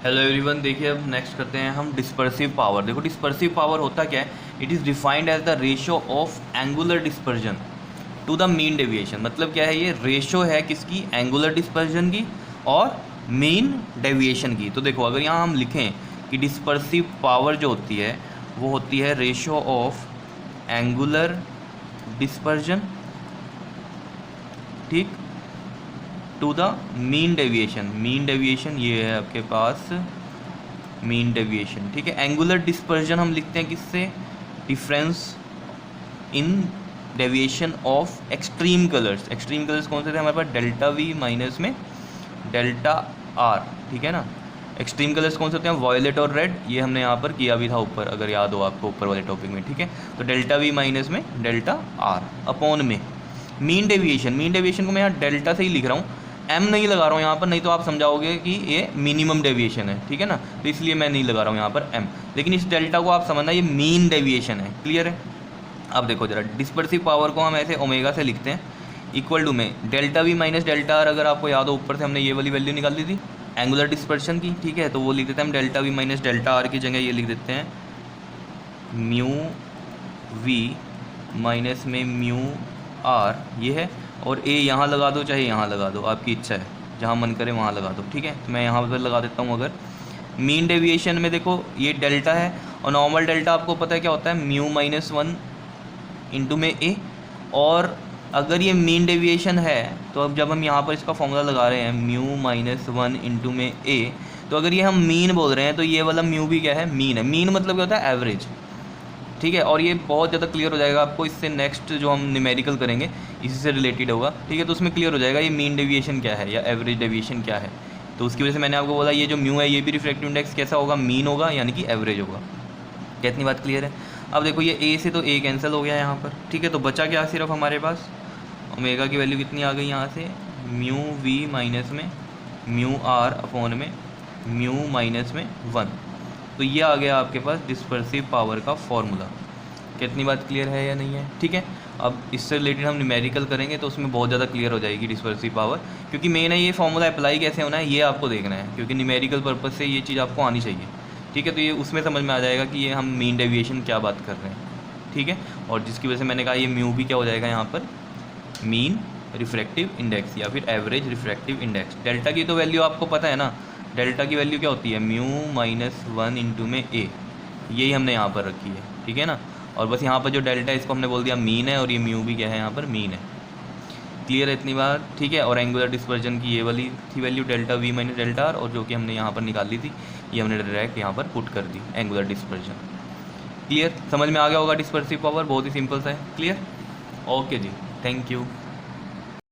Hello everyone, देखिए अब next करते हैं हम डिस्पर्सिव पावर। देखो डिस्पर्सिव पावर होता क्या है, it is defined as the ratio of angular dispersion to the mean deviation. मतलब क्या है, ये रेशो है किसकी, एंगुलर डिस्पर्जन की और मीन डेविएशन की। तो देखो अगर यहाँ हम लिखें कि डिस्पर्सिव पावर जो होती है वो होती है रेशो ऑफ एंगुलर डिस्पर्जन, ठीक, to the mean deviation. Mean deviation ये है आपके पास मीन डेविएशन, ठीक है। एंगुलर डिस्पर्जन हम लिखते हैं किससे, difference in deviation of extreme colours. Extreme colours कौन से थे हमारे पास, डेल्टा वी माइनस में डेल्टा आर, ठीक है ना। एक्सट्रीम कलर्स कौन से होते हैं, वॉयलेट और रेड, ये हमने यहाँ पर किया भी था ऊपर, अगर याद हो आपको ऊपर वाले टॉपिक में, ठीक है। तो डेल्टा वी माइनस में डेल्टा आर अपॉन में मीन डेविएशन। मीन डेविएशन को मैं यहाँ डेल्टा से ही लिख रहा हूँ, एम नहीं लगा रहा हूँ यहाँ पर, नहीं तो आप समझाओगे कि ये मिनिमम डेविएशन है, ठीक है ना। तो इसलिए मैं नहीं लगा रहा हूँ यहाँ पर एम, लेकिन इस डेल्टा को आप समझना ये मीन डेविएशन है। क्लियर है। अब देखो जरा, डिस्पर्सिव पावर को हम ऐसे ओमेगा से लिखते हैं, इक्वल टू में delta we minus delta R. अगर आपको याद हो ऊपर से हमने ये वाली वैल्यू निकाल दी थी एंगुलर डिस्पर्शन की, ठीक है। तो वो लिख देते हैं हम delta we minus delta R की जगह ये लिख देते हैं म्यू वी माइनस में म्यू आर, ये है। और ए यहाँ लगा दो चाहे यहाँ लगा दो, आपकी इच्छा है, जहाँ मन करे वहाँ लगा दो, ठीक है। तो मैं यहाँ पर लगा देता हूँ। अगर मीन डेविएशन में देखो ये डेल्टा है, और नॉर्मल डेल्टा आपको पता है क्या होता है, म्यू माइनस वन इंटू में ए। और अगर ये मीन डेविएशन है तो अब जब हम यहाँ पर इसका फॉर्मूला लगा रहे हैं म्यू माइनस वन इंटू में ए, तो अगर ये हम मीन बोल रहे हैं तो ये वाला म्यू भी क्या है, मीन है। मीन मतलब क्या होता है, एवरेज, ठीक है। और ये बहुत ज़्यादा क्लियर हो जाएगा आपको, इससे नेक्स्ट जो हम न्यूमेरिकल करेंगे इसी से रिलेटेड होगा, ठीक है। तो उसमें क्लियर हो जाएगा ये मीन डेविएशन क्या है या एवरेज डेविएशन क्या है। तो उसकी वजह से मैंने आपको बोला ये जो म्यू है ये भी रिफ्रैक्टिव इंडेक्स कैसा होगा, मीन होगा, यानी कि एवरेज होगा। क्या इतनी बात क्लियर है। अब देखो ये ए से तो ए कैंसिल हो गया यहाँ पर, ठीक है। तो बचा क्या सिर्फ हमारे पास, ओमेगा की वैल्यू कितनी आ गई यहाँ से, म्यू वी माइनस में म्यू आर अपॉन में म्यू माइनस में वन। तो ये आ गया आपके पास डिस्पर्सिव पावर का फॉर्मूला। कितनी बात क्लियर है या नहीं है, ठीक है। अब इससे रिलेटेड हम न्यूमेरिकल करेंगे तो उसमें बहुत ज़्यादा क्लियर हो जाएगी डिस्पर्सिव पावर, क्योंकि मेन है ये फॉर्मूला अप्लाई कैसे होना है ये आपको देखना है, क्योंकि न्यूमेरिकल पर्पज़ से ये चीज़ आपको आनी चाहिए, ठीक है। तो ये उसमें समझ में आ जाएगा कि ये हम मीन डेविएशन क्या बात कर रहे हैं, ठीक है। और जिसकी वजह से मैंने कहा ये म्यू भी क्या हो जाएगा यहाँ पर, मीन रिफ्रैक्टिव इंडेक्स या फिर एवरेज रिफ्रैक्टिव इंडेक्स। डेल्टा की तो वैल्यू आपको पता है ना, डेल्टा की वैल्यू क्या होती है, म्यू माइनस वन इंटू में ए, यही हमने यहाँ पर रखी है, ठीक है ना। और बस यहाँ पर जो डेल्टा है इसको हमने बोल दिया मीन है, और ये म्यू भी क्या है यहाँ पर, मीन है। क्लियर है इतनी बात, ठीक है। और एंगुलर डिस्पर्जन की ये वाली थी value delta we minus delta R, और जो कि हमने यहाँ पर निकाल ली थी ये हमने डायरेक्ट यहाँ पर पुट कर दी एंगुलर डिस्पर्जन। क्लियर, समझ में आ गया होगा डिस्पर्सिव पावर, बहुत ही सिंपल सा है। क्लियर, ओके जी, थैंक यू।